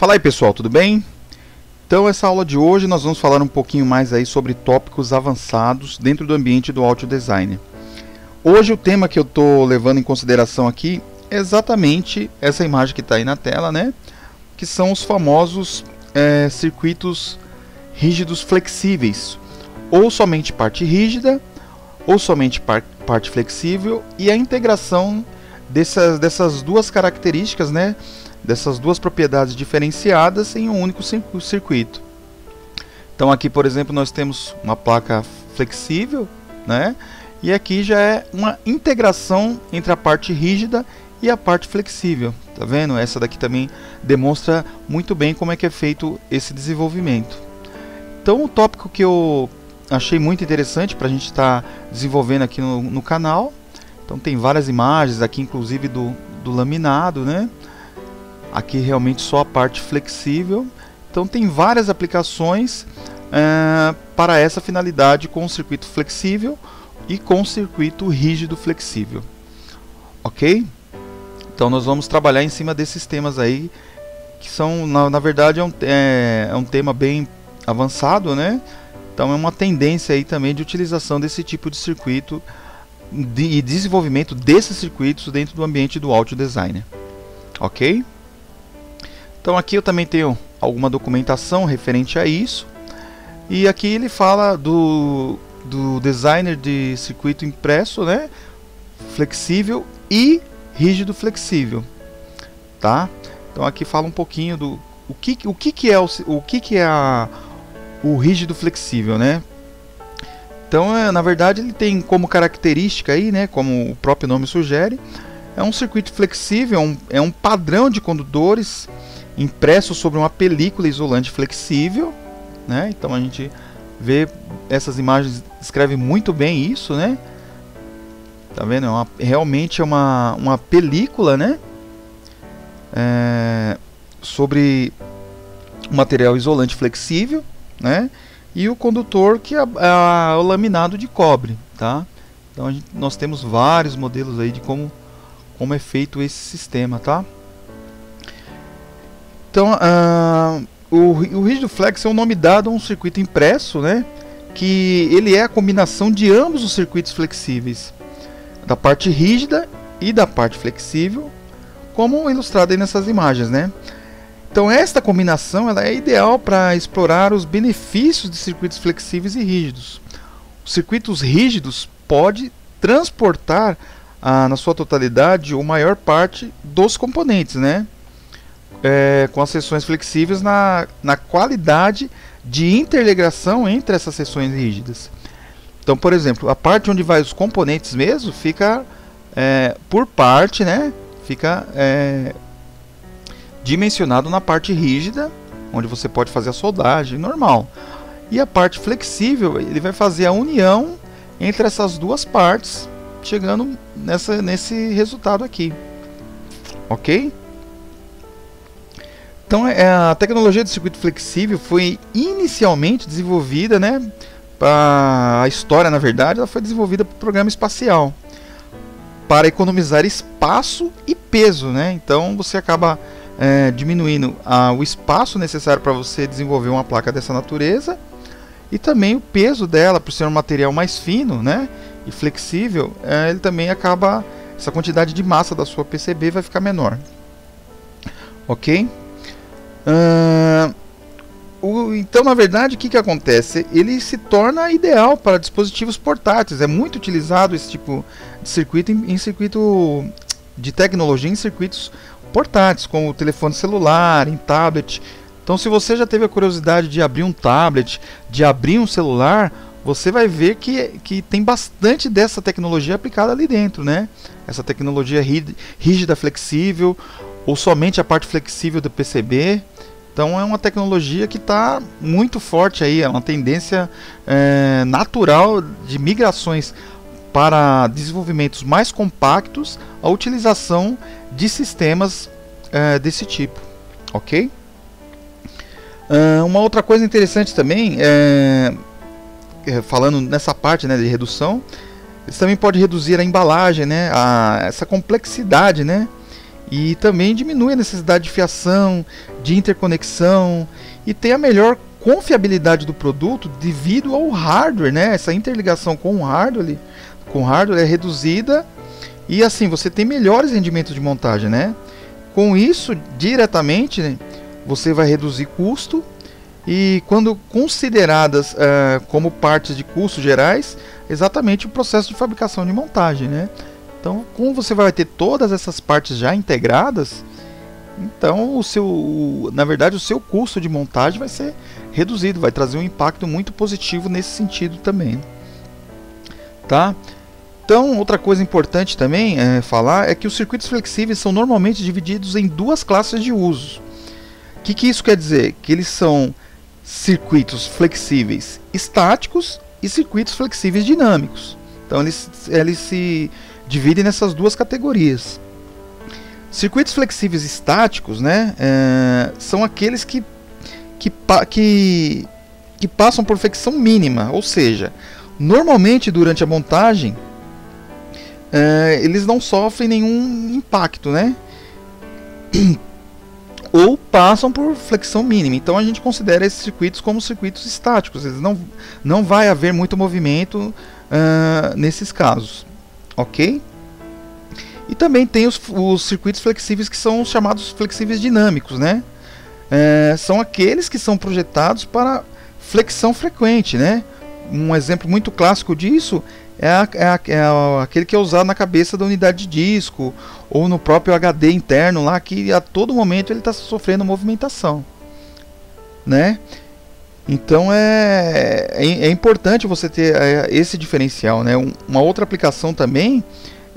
Fala aí pessoal, tudo bem? Então essa aula de hoje nós vamos falar um pouquinho mais aí sobre tópicos avançados dentro do ambiente do Audio Designer. Hoje o tema que eu estou levando em consideração aqui é exatamente essa imagem que está aí na tela, né? Que são os famosos circuitos rígidos flexíveis, ou somente parte rígida, ou somente parte flexível, e a integração dessas duas características, né? Dessas duas propriedades diferenciadas em um único circuito. Então aqui, por exemplo, nós temos uma placa flexível, né? E aqui já é uma integração entre a parte rígida e a parte flexível. Tá vendo? Essa daqui também demonstra muito bem como é que é feito esse desenvolvimento. Então o tópico que eu achei muito interessante para a gente estar desenvolvendo aqui no canal. Então tem várias imagens aqui, inclusive do laminado, né? Aqui realmente só a parte flexível. Então tem várias aplicações para essa finalidade com o circuito flexível e com o circuito rígido flexível. Ok? Então nós vamos trabalhar em cima desses temas aí, que são, na verdade, é um tema bem avançado, né? Então é uma tendência aí também de utilização desse tipo de circuito e desenvolvimento desses circuitos dentro do ambiente do Audio Designer. Ok? Então aqui eu também tenho alguma documentação referente a isso. E aqui ele fala do designer de circuito impresso, né? Flexível e rígido flexível. Tá? Então aqui fala um pouquinho do o que é o rígido flexível, né? Então na verdade ele tem como característica aí, né? Como o próprio nome sugere, é um circuito flexível, é um padrão de condutores impresso sobre uma película isolante flexível, né? Então a gente vê essas imagens, descreve muito bem isso, né? Tá vendo? Realmente é uma película, né? Sobre um material isolante flexível, né? E o condutor que é o laminado de cobre, tá? Então nós temos vários modelos aí de como é feito esse sistema, tá? Então, o rígido flex é o nome dado a um circuito impresso, né? Que ele é a combinação de ambos os circuitos flexíveis, da parte rígida e da parte flexível, como ilustrado aí nessas imagens, né? Então, esta combinação ela é ideal para explorar os benefícios de circuitos flexíveis e rígidos. Os circuitos rígidos podem transportar na sua totalidade ou maior parte dos componentes, né? Com as seções flexíveis na qualidade de interligação entre essas seções rígidas. Então, por exemplo, a parte onde vai os componentes mesmo fica por parte, né? Fica dimensionado na parte rígida, onde você pode fazer a soldagem normal. E a parte flexível, ele vai fazer a união entre essas duas partes, chegando nesse resultado aqui. Ok? Então a tecnologia de circuito flexível foi inicialmente desenvolvida, né? A história, na verdade, ela foi desenvolvida para o programa espacial para economizar espaço e peso, né? Então você acaba diminuindo o espaço necessário para você desenvolver uma placa dessa natureza e também o peso dela, por ser um material mais fino, né? E flexível, ele também acaba, essa quantidade de massa da sua PCB vai ficar menor. Ok? Então, na verdade, o que acontece? Ele se torna ideal para dispositivos portáteis. É muito utilizado esse tipo de circuito em circuito de tecnologia em circuitos portáteis, como o telefone celular, em tablet. Então, se você já teve a curiosidade de abrir um tablet, de abrir um celular, você vai ver que tem bastante dessa tecnologia aplicada ali dentro, né? Essa tecnologia rígida, flexível, ou somente a parte flexível do PCB. Então é uma tecnologia que está muito forte aí, é uma tendência natural de migrações para desenvolvimentos mais compactos, a utilização de sistemas desse tipo, ok? Uma outra coisa interessante também, falando nessa parte, né, de redução, isso também pode reduzir a embalagem, né, essa complexidade, né? e também diminui a necessidade de fiação, de interconexão e tem a melhor confiabilidade do produto devido ao hardware, né? Essa interligação com o hardware é reduzida e assim você tem melhores rendimentos de montagem, né? Com isso, diretamente, né, você vai reduzir custo e quando consideradas como partes de custos gerais, exatamente o processo de fabricação de montagem, né? Então, como você vai ter todas essas partes já integradas, então na verdade o seu custo de montagem vai ser reduzido, vai trazer um impacto muito positivo nesse sentido também, tá? Então, outra coisa importante também falar é que os circuitos flexíveis são normalmente divididos em duas classes de uso. O que isso quer dizer? Que eles são circuitos flexíveis estáticos e circuitos flexíveis dinâmicos. Então, eles se dividem nessas duas categorias. Circuitos flexíveis estáticos, né, são aqueles que passam por flexão mínima, ou seja, normalmente durante a montagem eles não sofrem nenhum impacto, né? Ou passam por flexão mínima. Então a gente considera esses circuitos como circuitos estáticos. Eles não vai haver muito movimento nesses casos, ok? E também tem os circuitos flexíveis que são os chamados flexíveis dinâmicos, né? São aqueles que são projetados para flexão frequente, né? Um exemplo muito clássico disso é aquele que é usado na cabeça da unidade de disco ou no próprio HD interno lá, que a todo momento ele está sofrendo movimentação, né? Então é importante você ter esse diferencial, né? Uma outra aplicação também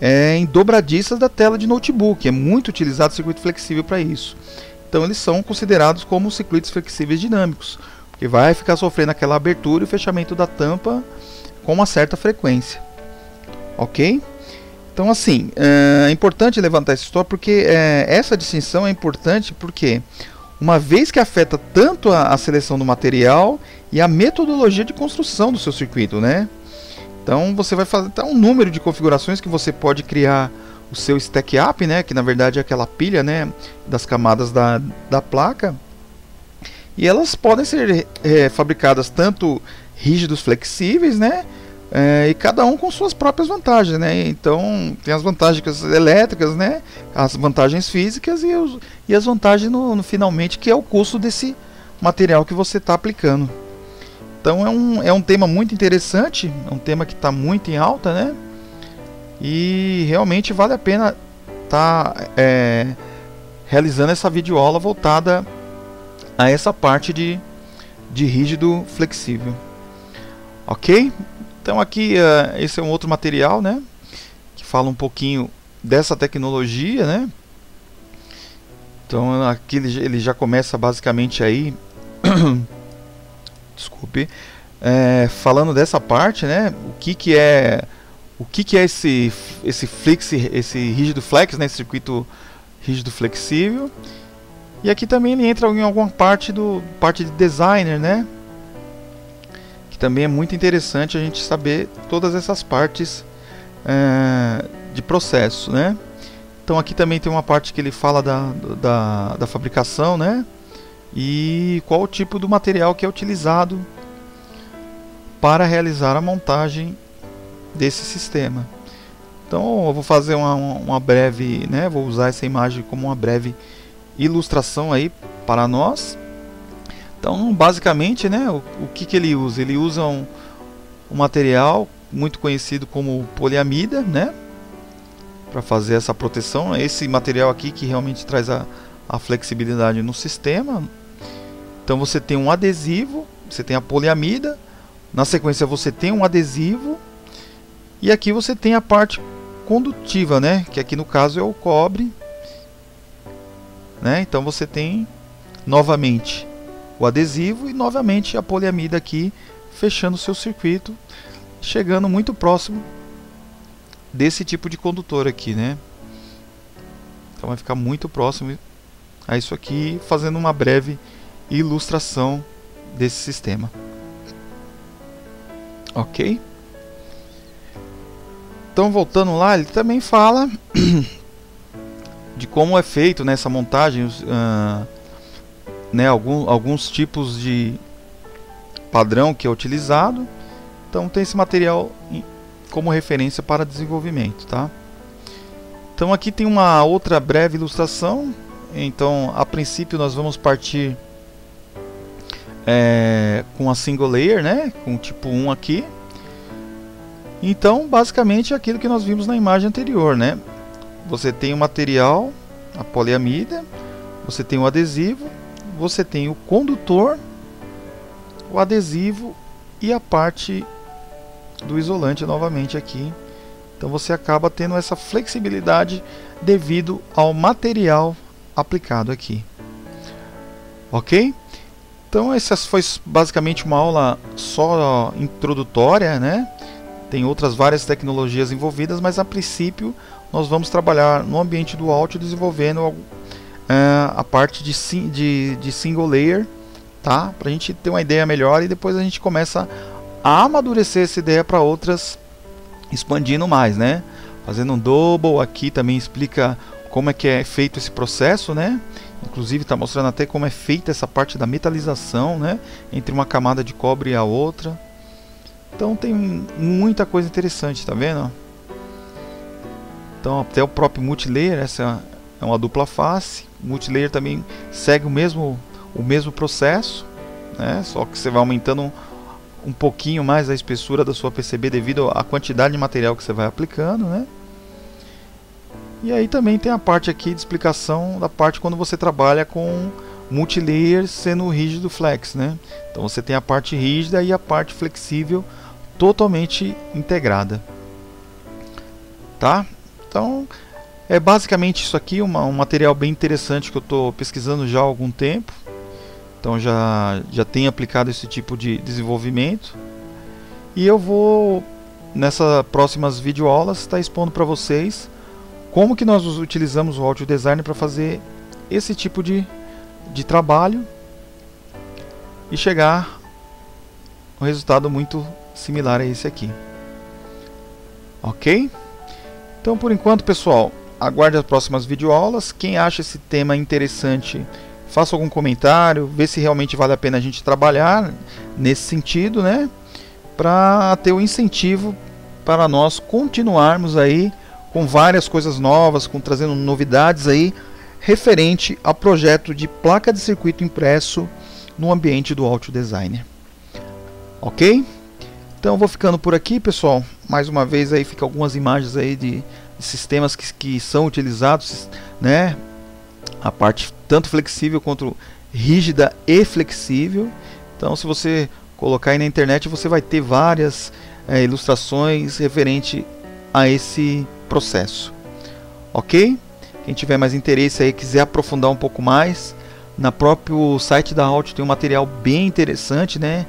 é em dobradiças da tela de notebook, é muito utilizado o circuito flexível para isso. Então eles são considerados como circuitos flexíveis dinâmicos, porque vai ficar sofrendo aquela abertura e o fechamento da tampa com uma certa frequência, ok? Então assim, é importante levantar esse tópico porque essa distinção é importante porque uma vez que afeta tanto a seleção do material e a metodologia de construção do seu circuito, né? Então você vai fazer um número de configurações que você pode criar o seu stack up, né? Que na verdade é aquela pilha, né, das camadas da placa, e elas podem ser fabricadas tanto rígidos, flexíveis, né? E cada um com suas próprias vantagens, né? Então tem as vantagens elétricas, né? As vantagens físicas e as vantagens no finalmente, que é o custo desse material que você está aplicando. Então é um tema muito interessante, é um tema que está muito em alta, né? E realmente vale a pena estar realizando essa videoaula voltada a essa parte de rígido flexível, ok? Então aqui esse é um outro material, né, que fala um pouquinho dessa tecnologia, né? Então aqui ele já começa basicamente aí desculpe, falando dessa parte, né? O que é esse rígido flex, né? Esse circuito rígido flexível. E aqui também ele entra em alguma parte de designer, né? Que também é muito interessante a gente saber todas essas partes de processo, né? Então aqui também tem uma parte que ele fala da fabricação, né? E qual o tipo do material que é utilizado para realizar a montagem desse sistema. Então eu vou fazer uma breve, né? Vou usar essa imagem como uma breve ilustração aí para nós. Então basicamente, né, o que ele usa? Ele usa um material muito conhecido como poliamida, né, para fazer essa proteção. Esse material aqui que realmente traz a flexibilidade no sistema. Então você tem um adesivo, você tem a poliamida, na sequência você tem um adesivo e aqui você tem a parte condutiva, né, que aqui no caso é o cobre, né? Então você tem novamente o adesivo e novamente a poliamida aqui fechando o seu circuito, chegando muito próximo desse tipo de condutor aqui, né? Então vai ficar muito próximo a isso aqui, fazendo uma breve ilustração desse sistema, ok? Então voltando lá, ele também fala de como é feito nessa montagem, né, alguns tipos de padrão que é utilizado. Então tem esse material como referência para desenvolvimento, tá? Então aqui tem uma outra breve ilustração. Então a princípio nós vamos partir com a single layer, né, com o tipo 1 aqui. Então basicamente é aquilo que nós vimos na imagem anterior, né? Você tem o material, a poliamida, você tem o adesivo, você tem o condutor, o adesivo e a parte do isolante novamente aqui. Então você acaba tendo essa flexibilidade devido ao material aplicado aqui. Ok? Então essa foi basicamente uma aula só introdutória, né? Tem outras várias tecnologias envolvidas, mas a princípio nós vamos trabalhar no ambiente do Audio desenvolvendo a parte de single layer, tá? Para a gente ter uma ideia melhor e depois a gente começa a amadurecer essa ideia para outras, expandindo mais, né? Fazendo um double, aqui também explica como é que é feito esse processo, né? Inclusive está mostrando até como é feita essa parte da metalização, né? Entre uma camada de cobre e a outra. Então tem muita coisa interessante, tá vendo? Então até o próprio multilayer, essa é uma dupla face. O multilayer também segue o mesmo processo, né? Só que você vai aumentando um pouquinho mais a espessura da sua PCB devido à quantidade de material que você vai aplicando, né? E aí também tem a parte aqui de explicação da parte quando você trabalha com multilayer sendo rígido flex, né? Então você tem a parte rígida e a parte flexível totalmente integrada, tá? Então é basicamente isso aqui, um material bem interessante que eu estou pesquisando já há algum tempo. Então já tenho aplicado esse tipo de desenvolvimento e eu vou nessas próximas videoaulas estar expondo para vocês como que nós utilizamos o Audio Design para fazer esse tipo de trabalho e chegar a um resultado muito similar a esse aqui. Ok? Então por enquanto, pessoal, aguarde as próximas videoaulas. Quem acha esse tema interessante, faça algum comentário, vê se realmente vale a pena a gente trabalhar nesse sentido, né? Para ter o incentivo para nós continuarmos aí com várias coisas novas, trazendo novidades aí referente ao projeto de placa de circuito impresso no ambiente do Audio Designer. Ok? Então eu vou ficando por aqui, pessoal. Mais uma vez aí fica algumas imagens aí de sistemas que são utilizados, né? A parte tanto flexível quanto rígida e flexível. Então se você colocar aí na internet você vai ter várias ilustrações referente a esse processo. Ok? Quem tiver mais interesse aí, quiser aprofundar um pouco mais, no próprio site da Audio tem um material bem interessante, né?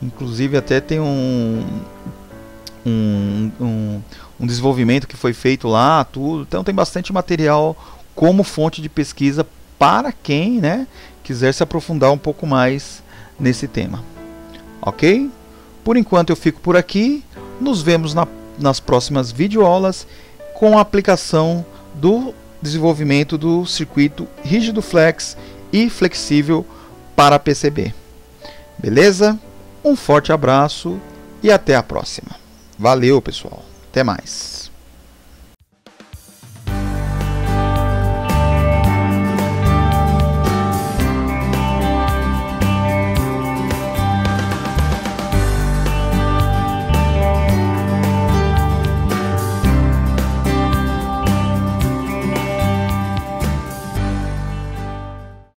Inclusive até tem um desenvolvimento que foi feito lá, tudo. Então tem bastante material como fonte de pesquisa para quem, né, quiser se aprofundar um pouco mais nesse tema. Ok? Por enquanto eu fico por aqui. Nos vemos nas próximas videoaulas com a aplicação do desenvolvimento do circuito rígido flex e flexível para PCB. Beleza? Um forte abraço e até a próxima. Valeu, pessoal. Até mais.